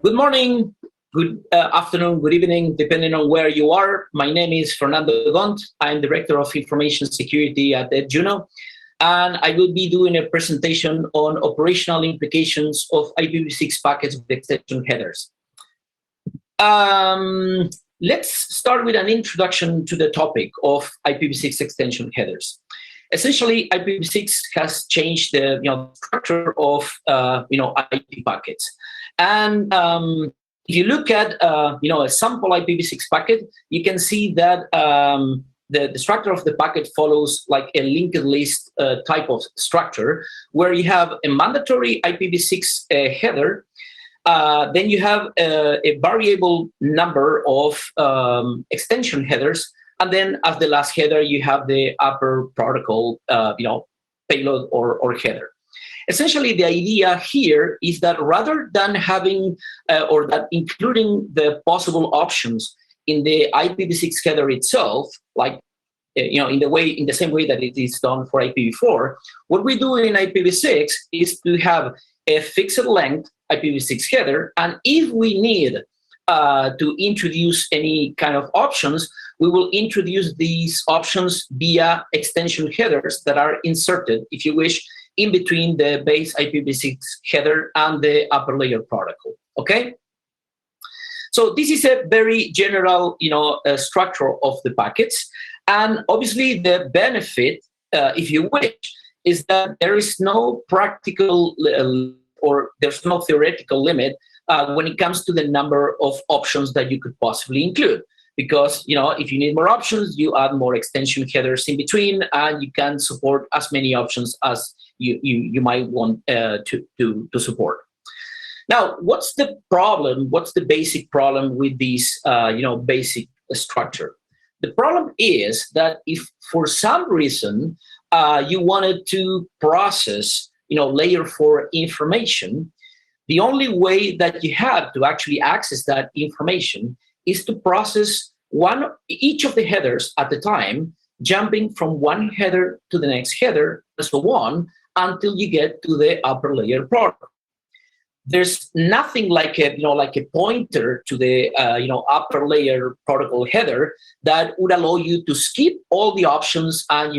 Good morning, good afternoon, good evening, depending on where you are. My name is Fernando Gont. I'm Director of Information Security at Juno, and I will be doing a presentation on operational implications of IPv6 packets with extension headers. Let's start with an introduction to the topic of IPv6 extension headers. Essentially, IPv6 has changed the structure of IP packets, and if you look at a sample IPv6 packet, you can see that the structure of the packet follows like a linked list type of structure, where you have a mandatory IPv6 header. Then you have a variable number of extension headers. And then as the last header, you have the upper protocol, payload or header. Essentially, the idea here is that rather than having or that including the possible options in the IPv6 header itself, like in the same way that it is done for IPv4, what we do in IPv6 is to have a fixed length IPv6 header, and if we need to introduce any kind of options, we will introduce these options via extension headers that are inserted, if you wish, in between the base IPv6 header and the upper layer protocol. Okay? So this is a very general, structure of the packets, and obviously the benefit, if you wish, is that there is no practical or there's no theoretical limit when it comes to the number of options that you could possibly include. Because if you need more options, you add more extension headers in between, and you can support as many options as you might want to support. Now, what's the problem? What's the basic problem with this basic structure? The problem is that if for some reason you wanted to process layer 4 information, the only way that you have to actually access that information is to process each of the headers at a time, jumping from one header to the next header, and so on, until you get to the upper layer protocol. There's nothing like a pointer to the upper layer protocol header that would allow you to skip all the options and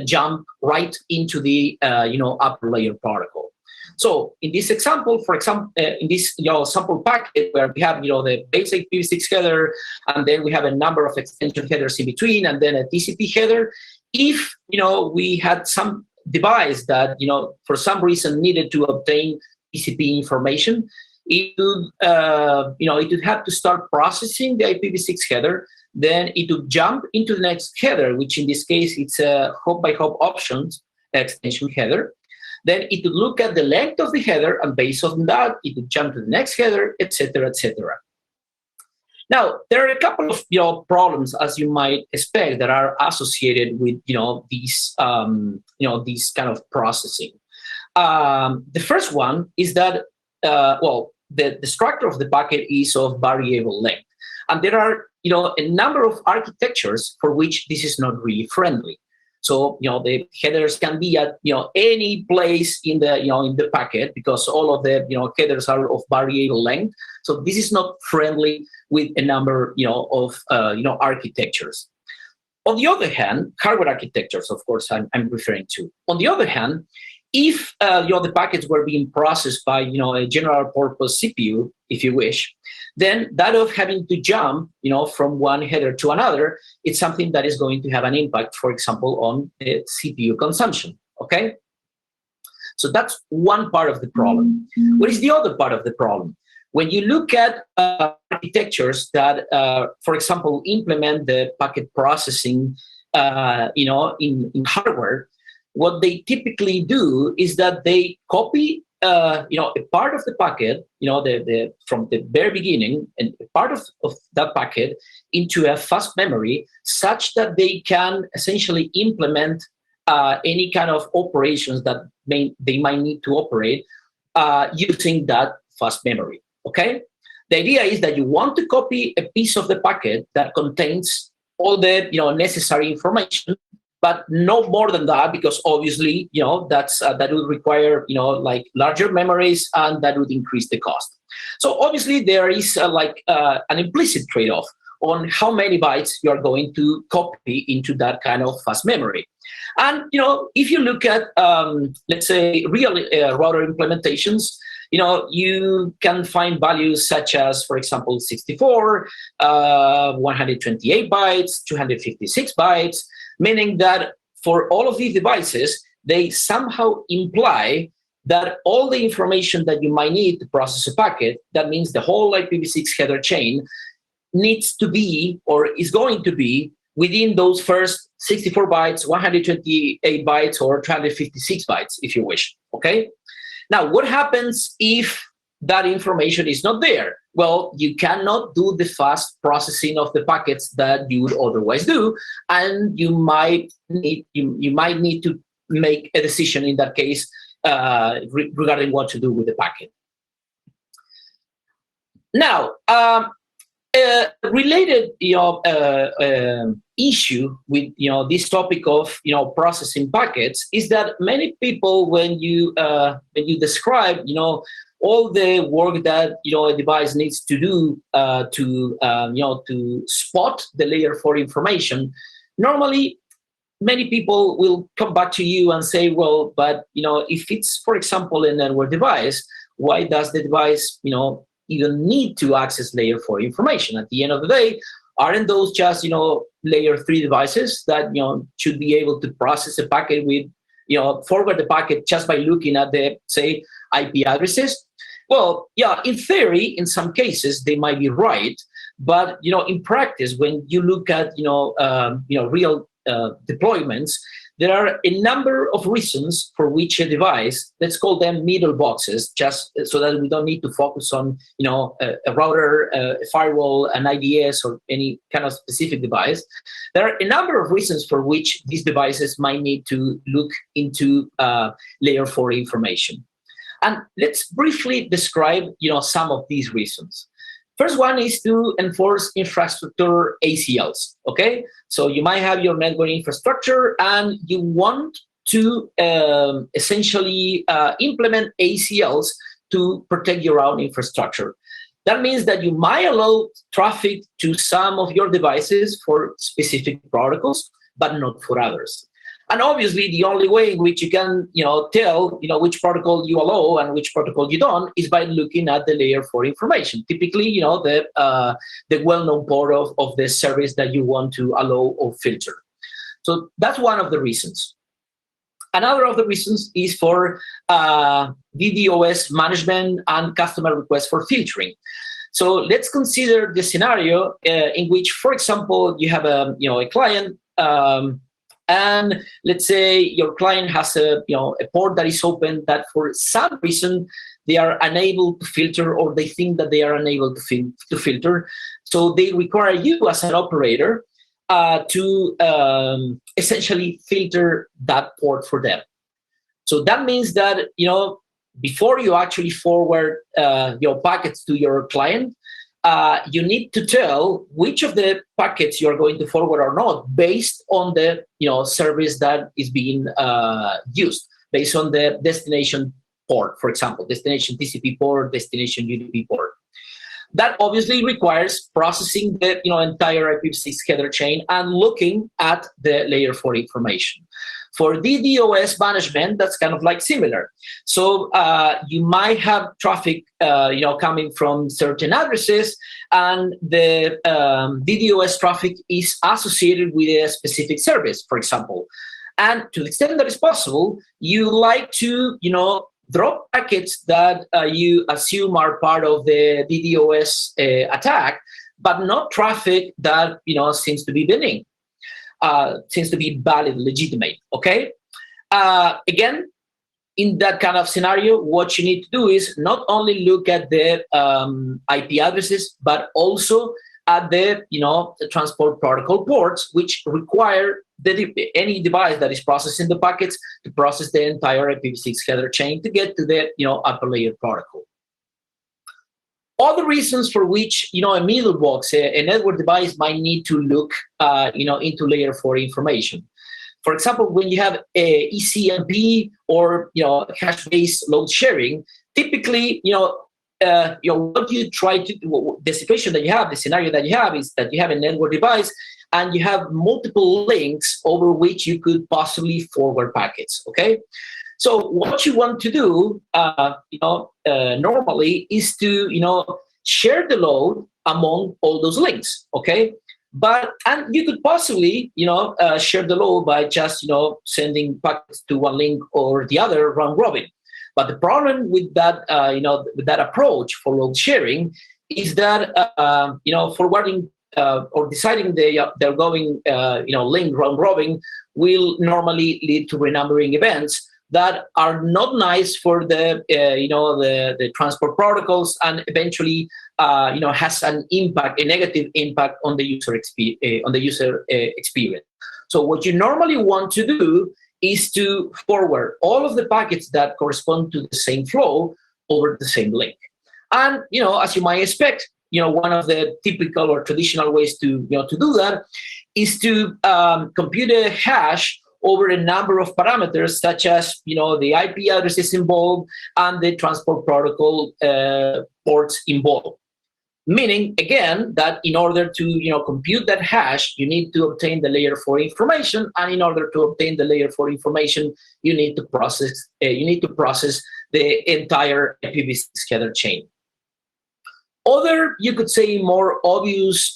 jump right into the upper layer protocol. So in this example, for example, in this sample packet where we have the basic IPv6 header, and then we have a number of extension headers in between, and then a TCP header. If we had some device that for some reason needed to obtain TCP information, it would have to start processing the IPv6 header. Then it would jump into the next header, which in this case it's a hop-by-hop options extension header. Then it would look at the length of the header, and based on that, it would jump to the next header, etc., etc. Now, there are a couple of problems, as you might expect, that are associated with these kind of processing. The first one is that the structure of the packet is of variable length, and there are a number of architectures for which this is not really friendly. So the headers can be at any place in the packet, because all of the headers are of variable length. So this is not friendly with a number of architectures. On the other hand, hardware architectures, of course, I'm referring to. On the other hand, if the packets were being processed by a general purpose CPU, if you wish, then that of having to jump from one header to another, it's something that is going to have an impact, for example, on the CPU consumption. Okay, so that's one part of the problem. What is the other part of the problem? When you look at architectures that, for example, implement the packet processing, in hardware, what they typically do is that they copy, a part of the packet, from the very beginning, and a part of that packet into a fast memory, such that they can essentially implement any kind of operations that they might need to operate using that fast memory. Okay, the idea is that you want to copy a piece of the packet that contains all the necessary information, but no more than that, because obviously, that would require, like larger memories, and that would increase the cost. So obviously there is an implicit trade-off on how many bytes you are going to copy into that kind of fast memory. And if you look at let's say real router implementations, you can find values such as, for example, 64, 128 bytes, 256 bytes, meaning that for all of these devices, they somehow imply that all the information that you might need to process a packet, that means the whole IPv6 header chain, needs to be or is going to be within those first 64 bytes, 128 bytes, or 256 bytes, if you wish, okay? Now, what happens if that information is not there? Well, you cannot do the fast processing of the packets that you would otherwise do, and you might need to make a decision in that case regarding what to do with the packet. Now, related issue with this topic of processing packets is that many people, when you describe all the work that a device needs to do to spot the layer 4 information, normally many people will come back to you and say, well, but if it's, for example, a network device, why does the device even need to access layer 4 information? At the end of the day, aren't those just layer 3 devices that should be able to process a packet with forward the packet just by looking at the, say, IP addresses? Well, yeah, in theory, in some cases they might be right, but in practice, when you look at real deployments, there are a number of reasons for which a device, let's call them middle boxes, just so that we don't need to focus on a router, a firewall, an IDS, or any kind of specific device. There are a number of reasons for which these devices might need to look into layer 4 information. And let's briefly describe some of these reasons. First one is to enforce infrastructure ACLs, okay? So you might have your network infrastructure and you want to essentially implement ACLs to protect your own infrastructure. That means that you might allow traffic to some of your devices for specific protocols, but not for others. And obviously, the only way in which you can, tell, which protocol you allow and which protocol you don't is by looking at the layer 4 information. Typically, the well-known port of the service that you want to allow or filter. So that's one of the reasons. Another of the reasons is for DDoS management and customer requests for filtering. So let's consider the scenario in which, for example, you have a client. And let's say your client has a port that is open that for some reason they are unable to filter, or they think that they are unable to filter. So they require you as an operator to essentially filter that port for them. So that means that before you actually forward your packets to your client, you need to tell which of the packets you are going to forward or not, based on the service that is being used, based on the destination port, for example, destination TCP port, destination UDP port. That obviously requires processing the entire IPv6 header chain and looking at the layer 4 information. For DDoS management, that's kind of like similar. So you might have traffic, coming from certain addresses, and the DDoS traffic is associated with a specific service, for example. And to the extent that is possible, you like to, drop packets that you assume are part of the DDoS attack, but not traffic that seems to be benign. Seems to be valid, legitimate, okay? Again, in that kind of scenario, what you need to do is not only look at the IP addresses, but also at the transport protocol ports, which require any device that is processing the packets to process the entire IPv6 header chain to get to the upper layer protocol. Other reasons for which a middle box, a network device, might need to look into layer 4 information. For example, when you have a ECMP or hash-based load sharing, typically what you try to do, the situation that you have, the scenario that you have is that you have a network device and you have multiple links over which you could possibly forward packets. Okay, so what you want to do, normally is to share the load among all those links. Okay, and you could possibly share the load by just sending packets to one link or the other round robin. But the problem with that with that approach for load sharing is that forwarding or deciding they're going link round robin will normally lead to renumbering events that are not nice for the transport protocols, and eventually has an impact, a negative impact on the user experience. So what you normally want to do is to forward all of the packets that correspond to the same flow over the same link. And as you might expect, one of the typical or traditional ways to do that is to compute a hash over a number of parameters, such as the IP addresses involved and the transport protocol ports involved. Meaning, again, that in order to compute that hash, you need to obtain the layer 4 information, and in order to obtain the layer 4 information, you need to process the entire IPv6 header chain. Other, you could say, more obvious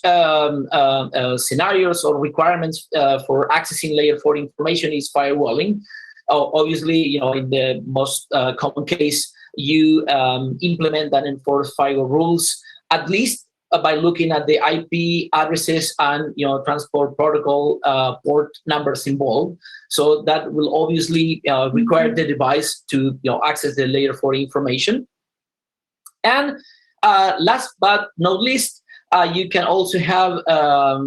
scenarios or requirements for accessing layer 4 information is firewalling. Obviously, in the most common case, you implement and enforce firewall rules, at least by looking at the IP addresses and transport protocol port numbers involved. So that will obviously require the device to access the layer 4 information. And last but not least, you can also have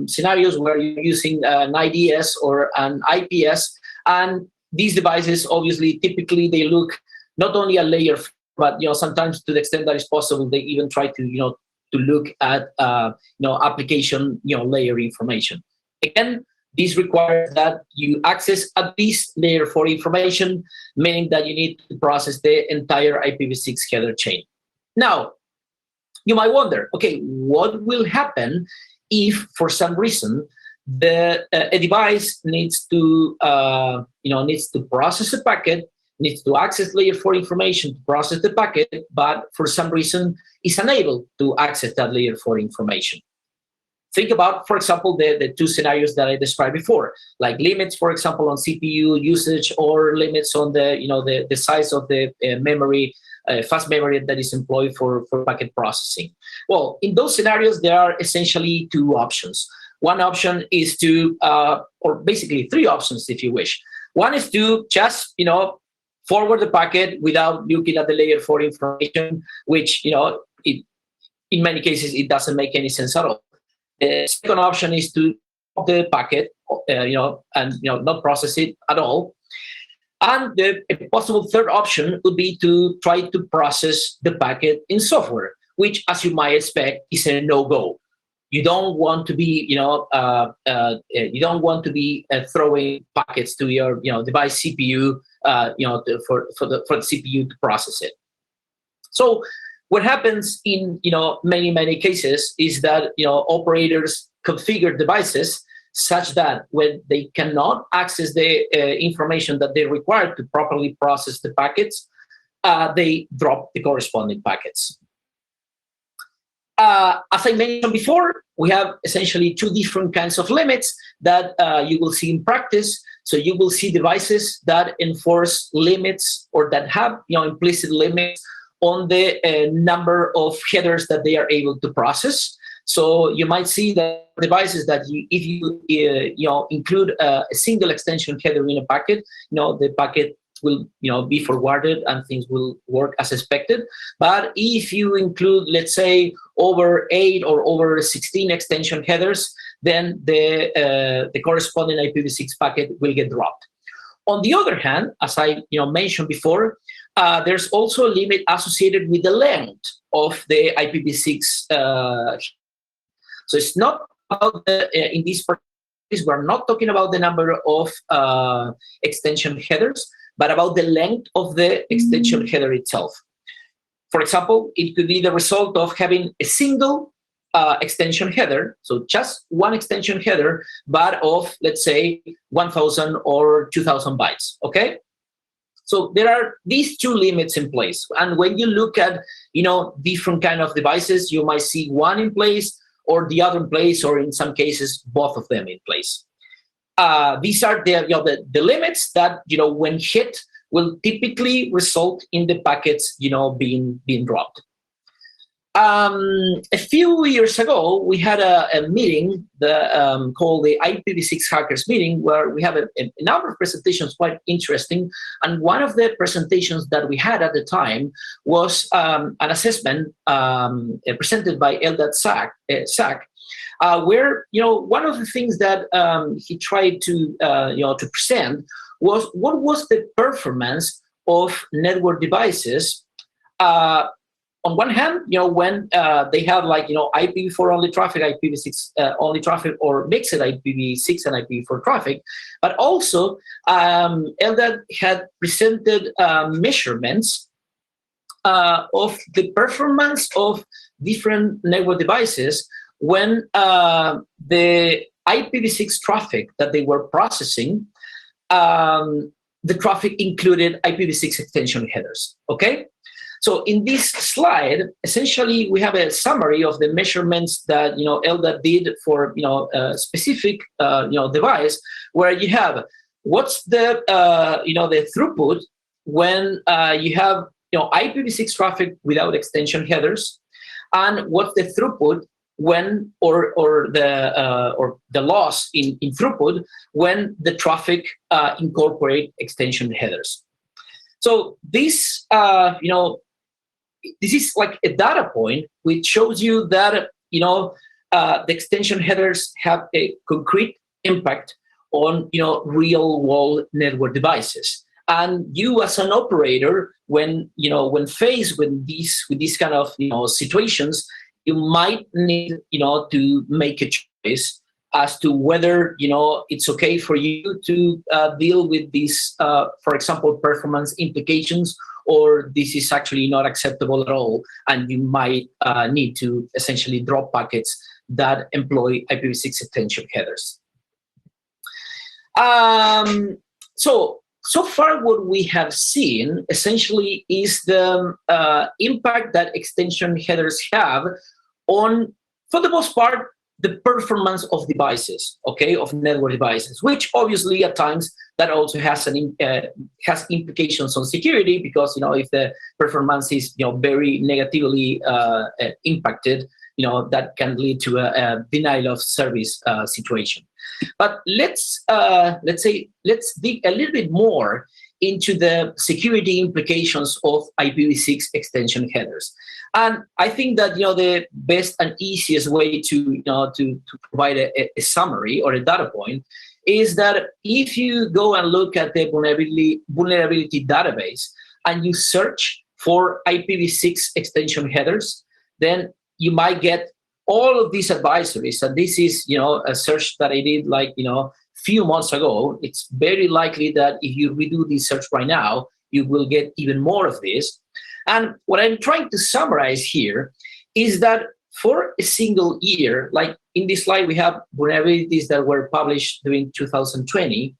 scenarios where you're using an IDS or an IPS, and these devices obviously typically they look not only at layer 4, but sometimes to the extent that is possible, they even try to look at application layer information. Again, this requires that you access at least layer 4 information, meaning that you need to process the entire IPv6 header chain. Now, you might wonder, okay, what will happen if for some reason a device needs to process a packet, needs to access layer 4 information to process the packet, but for some reason is unable to access that layer 4 information. Think about, for example, the two scenarios that I described before, like limits, for example, on CPU usage, or limits on the size of the memory, fast memory that is employed for packet processing. Well, in those scenarios, there are essentially two options. One option is to, or basically three options, if you wish. One is to just, forward the packet without looking at the layer 4 information, which, in many cases, it doesn't make any sense at all. The second option is to stop the packet, and not process it at all. And the possible third option would be to try to process the packet in software, which, as you might expect, is a no-go. You don't want to be, throwing packets to your, device CPU, for the CPU to process it. So what happens in, many cases is that, operators configure devices such that when they cannot access the information that they require to properly process the packets, they drop the corresponding packets. As I mentioned before, we have essentially two different kinds of limits that you will see in practice. So you will see devices that enforce limits or that have implicit limits on the number of headers that they are able to process. So you might see that devices that if you include a single extension header in a packet, the packet will be forwarded and things will work as expected. But if you include, let's say, over 8 or over 16 extension headers, then the corresponding IPv6 packet will get dropped. On the other hand, as I mentioned before, there's also a limit associated with the length of the IPv6. So it's not about in this case, we're not talking about the number of extension headers, but about the length of the extension header itself. For example, it could be the result of having a single extension header, so just one extension header, but of, let's say, 1,000 or 2,000 bytes, okay? So there are these two limits in place. And when you look at, different kind of devices, you might see one in place or the other in place, or in some cases, both of them in place. These are the limits that, when hit, will typically result in the packets, being dropped. A few years ago, we had a meeting called the IPv6 Hackers Meeting, where we have a number of presentations quite interesting. And one of the presentations that we had at the time was an assessment presented by Eldad Sack, where one of the things that he tried to present was what was the performance of network devices. On one hand, when they have IPv4 only traffic, IPv6 only traffic, or mixed IPv6 and IPv4 traffic, but also Eldad had presented measurements of the performance of different network devices when the IPv6 traffic that they were processing, the traffic included IPv6 extension headers. Okay. So in this slide, essentially, we have a summary of the measurements that Eldad did for a specific device, where you have what's the the throughput when you have IPv6 traffic without extension headers, and what's the throughput when or the loss in throughput when the traffic incorporate extension headers. So this this is like a data point which shows you that the extension headers have a concrete impact on real world network devices. And you as an operator, when faced with these kind of situations, you might need to make a choice as to whether it's okay for you to deal with these, for example, performance implications, or this is actually not acceptable at all, and you might need to essentially drop packets that employ IPv6 extension headers. So far what we have seen essentially is the impact that extension headers have on, for the most part, the performance of devices, of network devices, which obviously at times that also has has implications on security, because if the performance is very negatively impacted, that can lead to a denial of service situation. But let's dig a little bit more into the security implications of IPv6 extension headers. And I think that the best and easiest way to provide a summary or a data point is that if you go and look at the vulnerability database and you search for IPv6 extension headers, then you might get all of these advisories. And this is a search that I did few months ago. It's very likely that if you redo this search right now, you will get even more of this. And what I'm trying to summarize here is that for a single year, like in this slide, we have vulnerabilities that were published during 2020.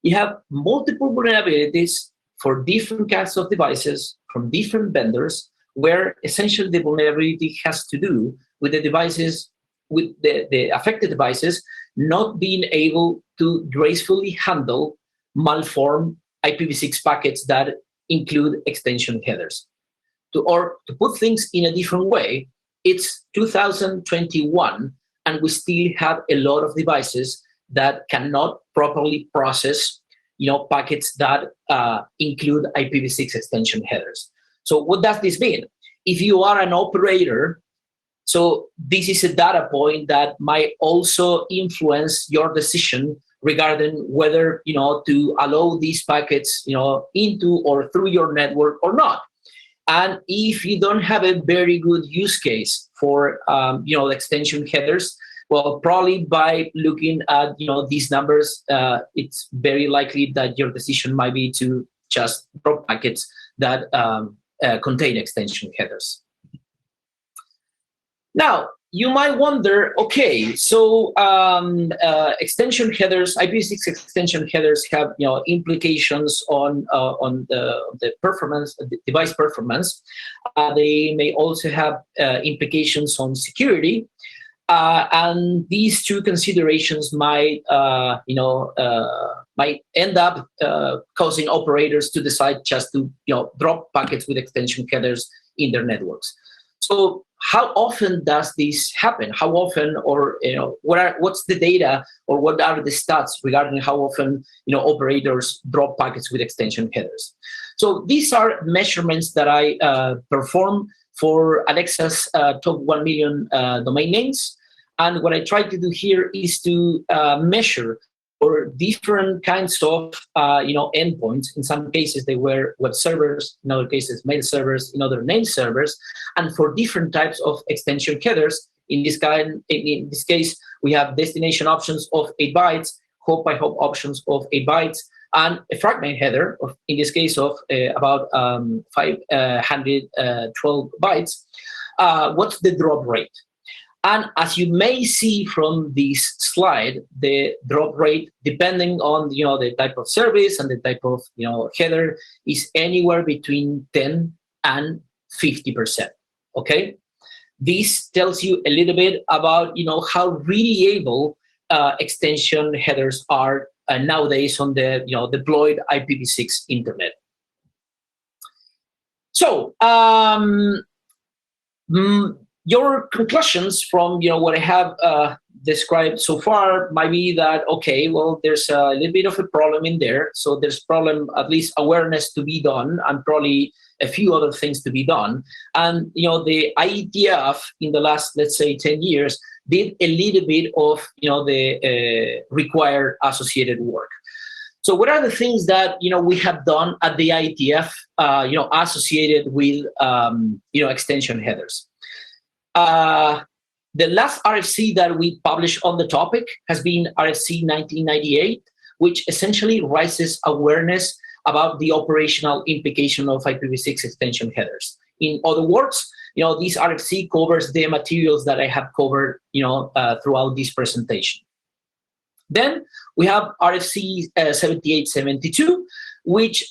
You have multiple vulnerabilities for different kinds of devices from different vendors, where essentially the vulnerability has to do with the devices, with the affected devices not being able to gracefully handle malformed IPv6 packets that include extension headers. To put things in a different way, it's 2021, and we still have a lot of devices that cannot properly process, packets that include IPv6 extension headers. So what does this mean? If you are an operator, so this is a data point that might also influence your decision regarding whether to allow these packets into or through your network or not. And if you don't have a very good use case for extension headers, well, probably by looking at these numbers, it's very likely that your decision might be to just drop packets that contain extension headers. Now, you might wonder, okay, so extension headers, IPv6 extension headers have implications on the performance, the device performance. They may also have implications on security, and these two considerations might might end up causing operators to decide just to drop packets with extension headers in their networks. So how often does this happen? How often, or what's the data, or what are the stats regarding how often operators drop packets with extension headers? So these are measurements that I perform for Alexa's top 1 million domain names, and what I try to do here is to measure for different kinds of endpoints. In some cases they were web servers, in other cases mail servers, in other name servers, and for different types of extension headers. In this case, we have destination options of 8 bytes, hop by hop options of 8 bytes, and a fragment header of, in this case, of about 512 bytes. What's the drop rate? And as you may see from this slide, the drop rate, depending on the type of service and the type of header, is anywhere between 10 and 50%. Okay, this tells you a little bit about how reliable extension headers are nowadays on the deployed IPv6 internet. So your conclusions from what I have described so far might be that, okay, well, there's a little bit of a problem in there. So there's at least awareness to be done, and probably a few other things to be done. And the IETF in the last, let's say, 10 years did a little bit of the required associated work. So what are the things that we have done at the IETF associated with extension headers? The last RFC that we published on the topic has been RFC 1998, which essentially raises awareness about the operational implication of IPv6 extension headers. In other words, this RFC covers the materials that I have covered, throughout this presentation. Then we have RFC 7872, which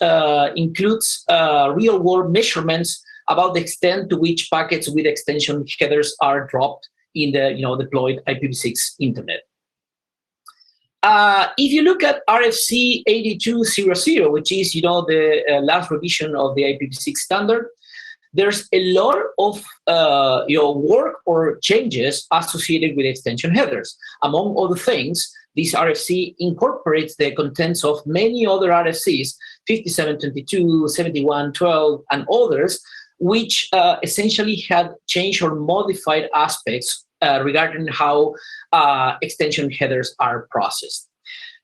includes real-world measurements about the extent to which packets with extension headers are dropped in the deployed IPv6 internet. If you look at RFC 8200, which is the last revision of the IPv6 standard, there's a lot of work or changes associated with extension headers. Among other things, this RFC incorporates the contents of many other RFCs, 5722, 7112, and others, which essentially had changed or modified aspects regarding how extension headers are processed.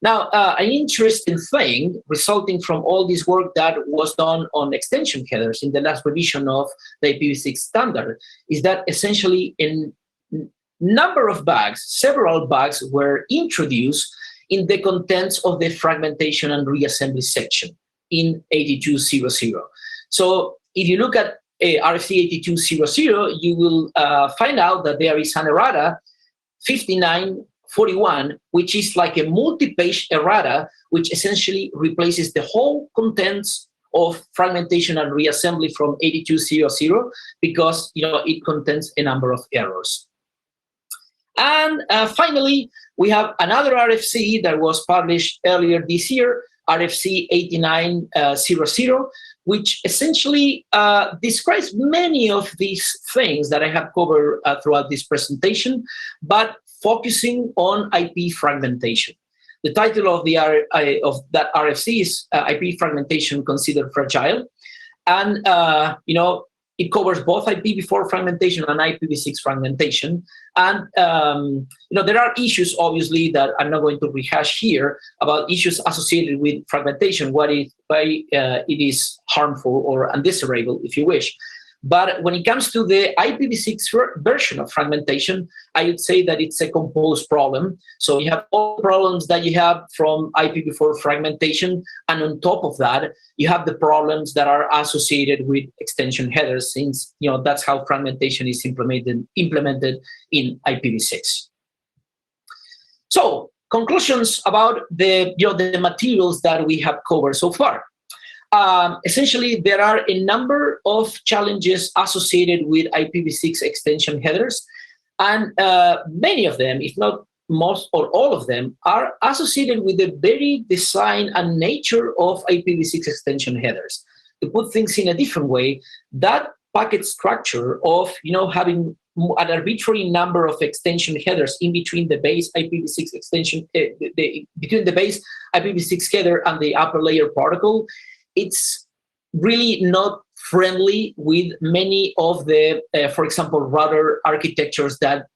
Now, an interesting thing resulting from all this work that was done on extension headers in the last revision of the IPv6 standard is that essentially a number of bugs, several bugs, were introduced in the contents of the fragmentation and reassembly section in 8200. So if you look at RFC 8200, you will find out that there is an errata 5941, which is like a multi-page errata, which essentially replaces the whole contents of fragmentation and reassembly from 8200 because it contains a number of errors. And finally, we have another RFC that was published earlier this year, RFC 8900, which essentially describes many of these things that I have covered throughout this presentation, but focusing on IP fragmentation. The title of that RFC is IP fragmentation considered fragile, and it covers both IPv4 fragmentation and IPv6 fragmentation. And there are issues, obviously, that I'm not going to rehash here about issues associated with fragmentation, why it is harmful or undesirable, if you wish. But when it comes to the IPv6 version of fragmentation, I would say that it's a composed problem. So you have all the problems that you have from IPv4 fragmentation, and on top of that, you have the problems that are associated with extension headers, since that's how fragmentation is implemented in IPv6. So conclusions about the materials that we have covered so far. Essentially, there are a number of challenges associated with IPv6 extension headers, and many of them, if not most or all of them, are associated with the very design and nature of IPv6 extension headers. To put things in a different way, that packet structure of having an arbitrary number of extension headers in between the base IPv6 extension, between the base IPv6 header and the upper layer protocol, it's really not friendly with many of the, for example, router architectures that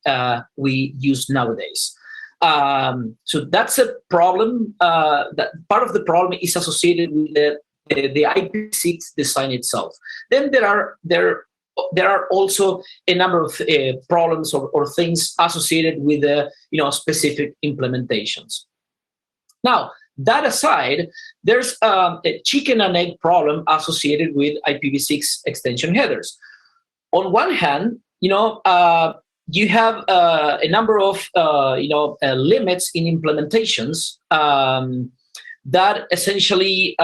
we use nowadays. So that's a problem. That part of the problem is associated with the IPv6 design itself. Then there are also a number of problems or things associated with specific implementations. Now, that aside, there's a chicken and egg problem associated with IPv6 extension headers. On one hand, you have a number of limits in implementations that essentially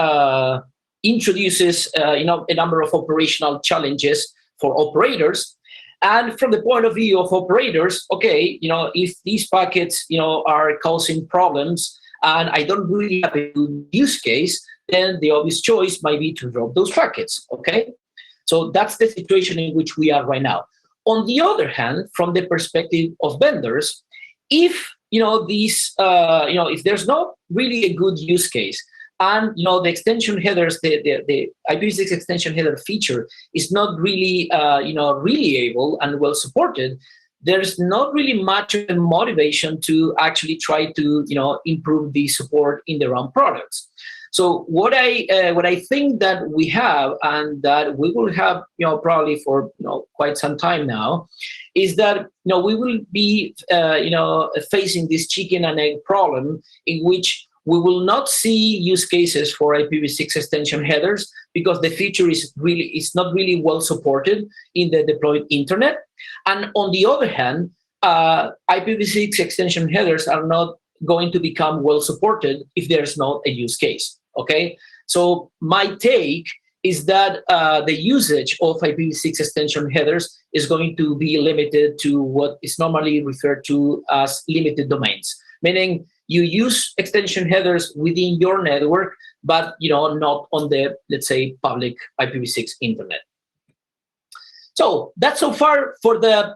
introduces a number of operational challenges for operators. And from the point of view of operators, okay, if these packets are causing problems and I don't really have a good use case, then the obvious choice might be to drop those packets, okay? So that's the situation in which we are right now. On the other hand, from the perspective of vendors, if if there's not really a good use case, and the extension headers, the IPv6 extension header feature is not really really able and well supported, there's not really much motivation to actually try to improve the support in their own products. So what I think that we have, and that we will have probably for quite some time now, is that we will be facing this chicken and egg problem, in which we will not see use cases for IPv6 extension headers because the feature is not really well supported in the deployed internet. And on the other hand, IPv6 extension headers are not going to become well supported if there's not a use case. Okay, so my take is that the usage of IPv6 extension headers is going to be limited to what is normally referred to as limited domains, meaning you use extension headers within your network, but not on the, let's say, public IPv6 internet. So that's so far for the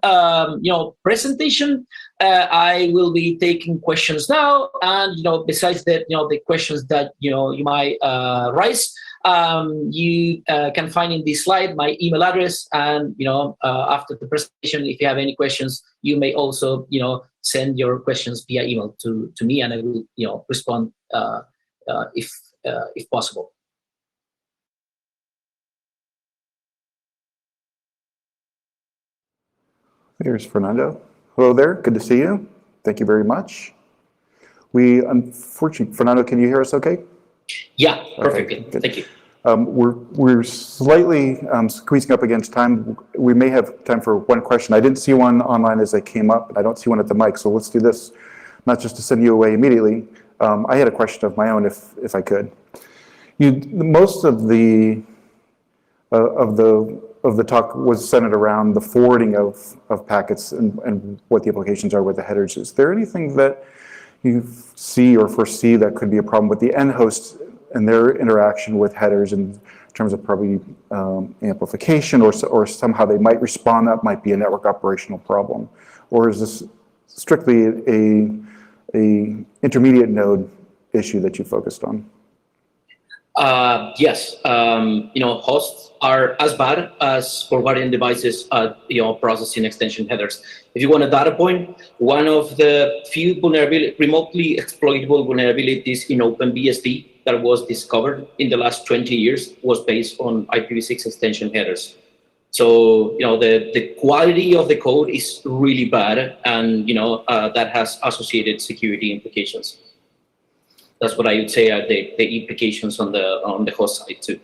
presentation. I will be taking questions now, and besides that, the questions that you might raise, you can find in this slide my email address, and after the presentation, if you have any questions, you may also send your questions via email to me, and I will respond if possible. There's Fernando. Hello there. Good to see you. Thank you very much. We unfortunately, Fernando, can you hear us okay? Yeah, perfectly. Okay, thank you. We're slightly squeezing up against time. We may have time for one question. I didn't see one online as I came up, and I don't see one at the mic, so let's do this, not just to send you away immediately. I had a question of my own, if I could. Most of the talk was centered around the forwarding of packets and what the implications are with the headers. Is there anything that you see or foresee that could be a problem with the end hosts and their interaction with headers in terms of probably amplification or somehow they might respond? That might be a network operational problem? Or is this strictly a intermediate node issue that you focused on? Yes, hosts are as bad as forwarding devices at processing extension headers. If you want a data point, one of the few remotely exploitable vulnerabilities in OpenBSD that was discovered in the last 20 years was based on IPv6 extension headers. So, the quality of the code is really bad, and, that has associated security implications. That's what I would say are the implications on the host side too.